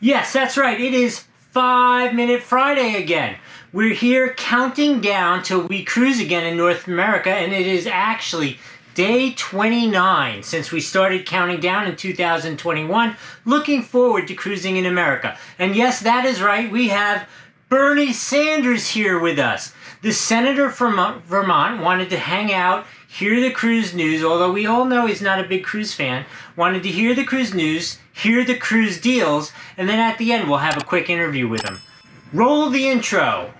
Yes, that's right. It is 5-Minute Friday again. We're here counting down till we cruise again in North America, and it is actually day 29 since we started counting down in 2021. Looking forward to cruising in America. And yes, that is right. We have Bernie Sanders here with us. The senator from Vermont wanted to hang out, hear the cruise news, although we all know he's not a big cruise fan, wanted to hear the cruise news, hear the cruise deals, and then at the end we'll have a quick interview with him. Roll the intro.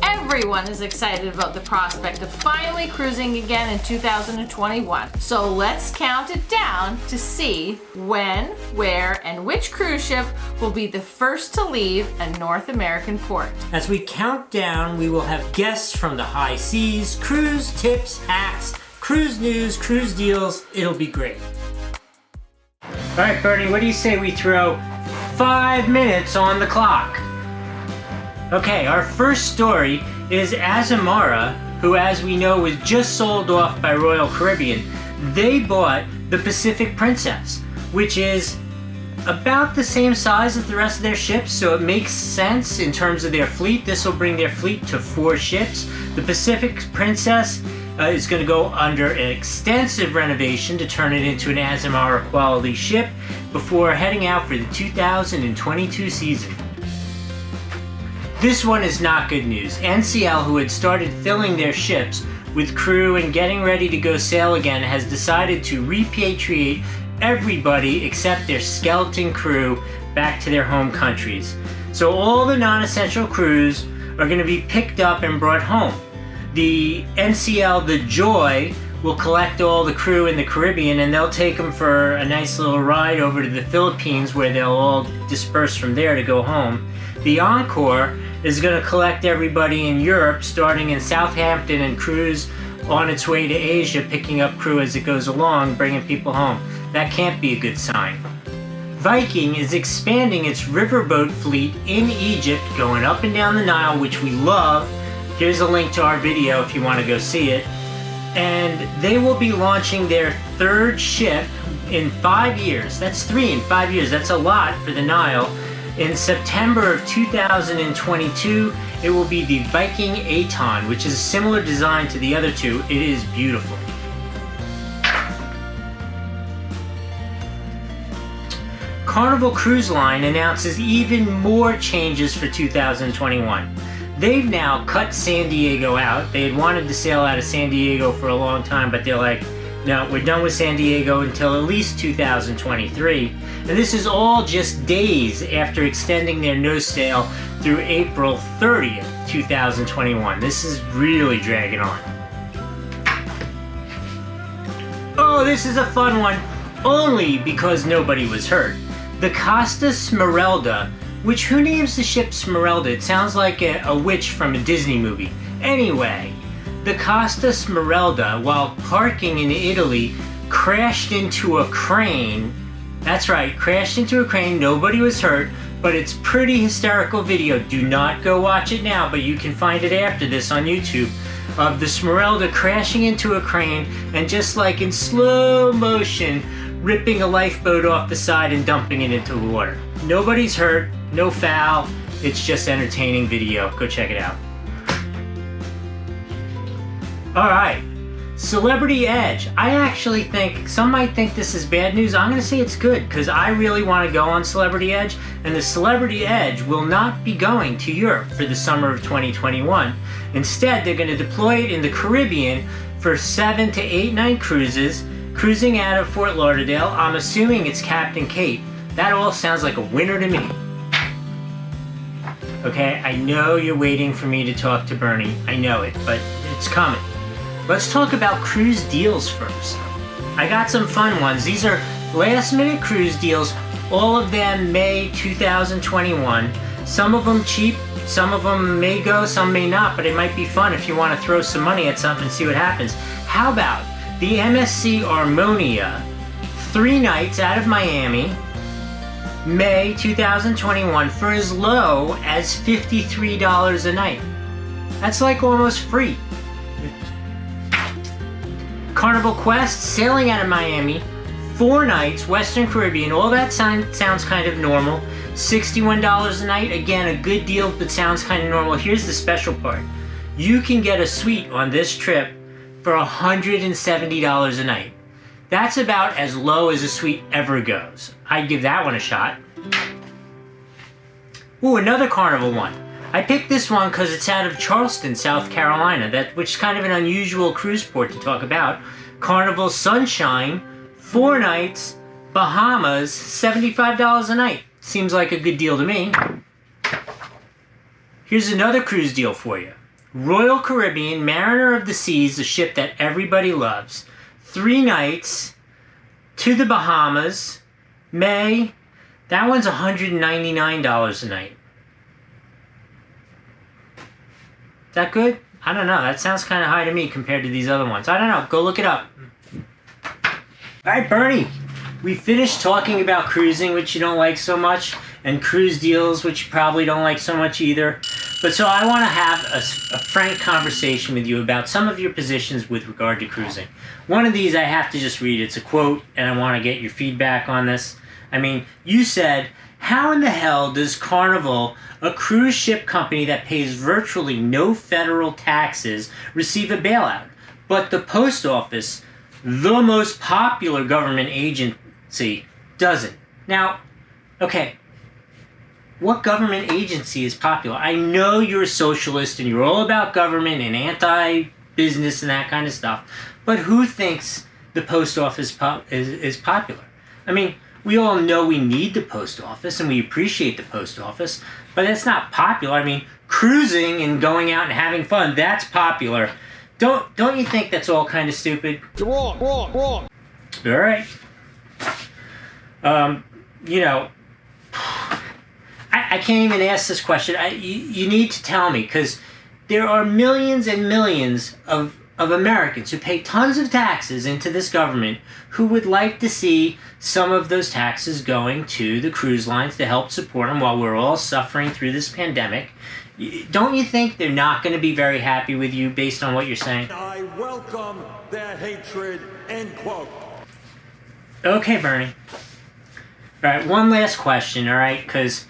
Everyone is excited about the prospect of finally cruising again in 2021. So let's count it down to see when, where, and which cruise ship will be the first to leave a North American port. As we count down, we will have guests from the high seas, cruise tips, hacks, cruise news, cruise deals. It'll be great. All right, Bernie, what do you say we throw 5 minutes on the clock? Okay, our first story is Azamara, who, as we know, was just sold off by Royal Caribbean. They bought the Pacific Princess, which is about the same size as the rest of their ships, so it makes sense in terms of their fleet. This will bring their fleet to 4 ships. The Pacific Princess is going to go under an extensive renovation to turn it into an Azamara quality ship before heading out for the 2022 season. This one is not good news. NCL, who had started filling their ships with crew and getting ready to go sail again, has decided to repatriate everybody except their skeleton crew back to their home countries. So all the non-essential crews are going to be picked up and brought home. The NCL, the Joy, will collect all the crew in the Caribbean and they'll take them for a nice little ride over to the Philippines, where they'll all disperse from there to go home. The Encore is going to collect everybody in Europe, starting in Southampton, and cruise on its way to Asia, picking up crew as it goes along, bringing people home. That can't be a good sign. Viking is expanding its riverboat fleet in Egypt, going up and down the Nile, which we love. Here's a link to our video if you want to go see it. And they will be launching their 3rd ship in 5 years. That's 3 in 5 years. That's a lot for the Nile. In September of 2022, it will be the Viking Aton, which is a similar design to the other 2. It is beautiful. Carnival Cruise Line announces even more changes for 2021. They've now cut San Diego out. They had wanted to sail out of San Diego for a long time, but they're like, no, we're done with San Diego until at least 2023. And this is all just days after extending their no sail through April 30th, 2021. This is really dragging on. Oh, this is a fun one, only because nobody was hurt. The COSTA SMERALDA, which, who names the ship Smeralda? It sounds like a witch from a Disney movie. Anyway, the COSTA SMERALDA, while parking in Italy, crashed into a crane. That's right, crashed into a crane. Nobody was hurt, but it's pretty hysterical video. Do not go watch it now, but you can find it after this on YouTube, of the Smeralda crashing into a crane and just like in slow motion ripping a lifeboat off the side and dumping it into the water. Nobody's hurt, no foul. It's just entertaining video. Go check it out. Alright, Celebrity Edge. I actually think, some might think this is bad news. I'm going to say it's good, because I really want to go on Celebrity Edge, and the Celebrity Edge will not be going to Europe for the summer of 2021. Instead, they're going to deploy it in the Caribbean for 7 to 8 night cruises, cruising out of Fort Lauderdale. I'm assuming it's Captain Kate. That all sounds like a winner to me. Okay, I know you're waiting for me to talk to Bernie. I know it, but it's coming. Let's talk about cruise deals first. I got some fun ones. These are last minute cruise deals, all of them May 2021. Some of them cheap, some of them may go, some may not, but it might be fun if you want to throw some money at something and see what happens. How about the MSC ARMONIA, 3 nights out of Miami, May 2021, for as low as $53 a night. That's like almost free. Carnival Quest, sailing out of Miami, 4 nights, Western Caribbean, all that sounds kind of normal. $61 a night, again, a good deal, but sounds kind of normal. Here's the special part. You can get a suite on this trip for $170 a night. That's about as low as a suite ever goes. I'd give that one a shot. Ooh, another Carnival one. I picked this one because it's out of Charleston, South Carolina, which is kind of an unusual cruise port to talk about. Carnival Sunshine, 4 nights, Bahamas, $75 a night. Seems like a good deal to me. Here's another cruise deal for you. Royal Caribbean, Mariner of the Seas, a ship that everybody loves. 3 nights to the Bahamas, May. That one's $199 a night. Is that good? I don't know. That sounds kind of high to me compared to these other ones. I don't know. Go look it up. Alright, Bernie. We finished talking about cruising, which you don't like so much, and cruise deals, which you probably don't like so much either. But so I want to have a frank conversation with you about some of your positions with regard to cruising. One of these I have to just read. It's a quote, and I want to get your feedback on this. I mean, you said, how in the hell does Carnival, a cruise ship company that pays virtually no federal taxes, receive a bailout? But the post office, the most popular government agency, doesn't. Now, okay, what government agency is popular? I know you're a socialist and you're all about government and anti-business and that kind of stuff, but who thinks the post office is popular? I mean, we all know we need the post office and we appreciate the post office, but it's not popular. I mean, cruising and going out and having fun, that's popular. Don't you think that's all kind of stupid? You're wrong. All right. You know, I can't even ask this question. You need to tell me, because there are millions and millions of Americans who pay tons of taxes into this government who would like to see some of those taxes going to the cruise lines to help support them while we're all suffering through this pandemic. Don't you think they're not going to be very happy with you based on what you're saying? I welcome their hatred, end quote. Okay, Bernie. All right, one last question, all right, because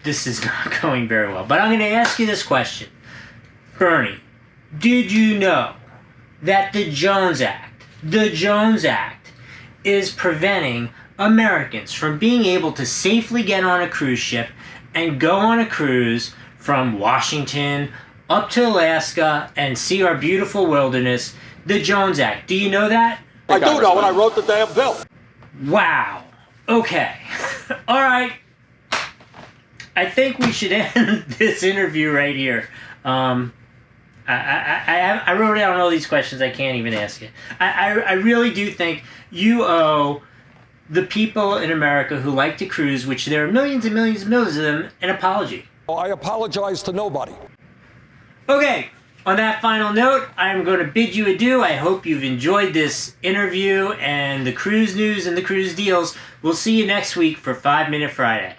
this is not going very well. But I'm going to ask you this question. Bernie, did you know that the Jones Act is preventing Americans from being able to safely get on a cruise ship and go on a cruise from Washington up to Alaska and see our beautiful wilderness? The Jones Act. Do you know that? I do know it. I wrote the damn bill. Wow. Okay. All right. I think we should end this interview right here. I wrote down all these questions. I can't even ask it. I really do think you owe the people in America who like to cruise, which there are millions and millions and millions of them, an apology. I apologize to nobody. Okay, on that final note, I'm going to bid you adieu. I hope you've enjoyed this interview and the cruise news and the cruise deals. We'll see you next week for 5 Minute Friday.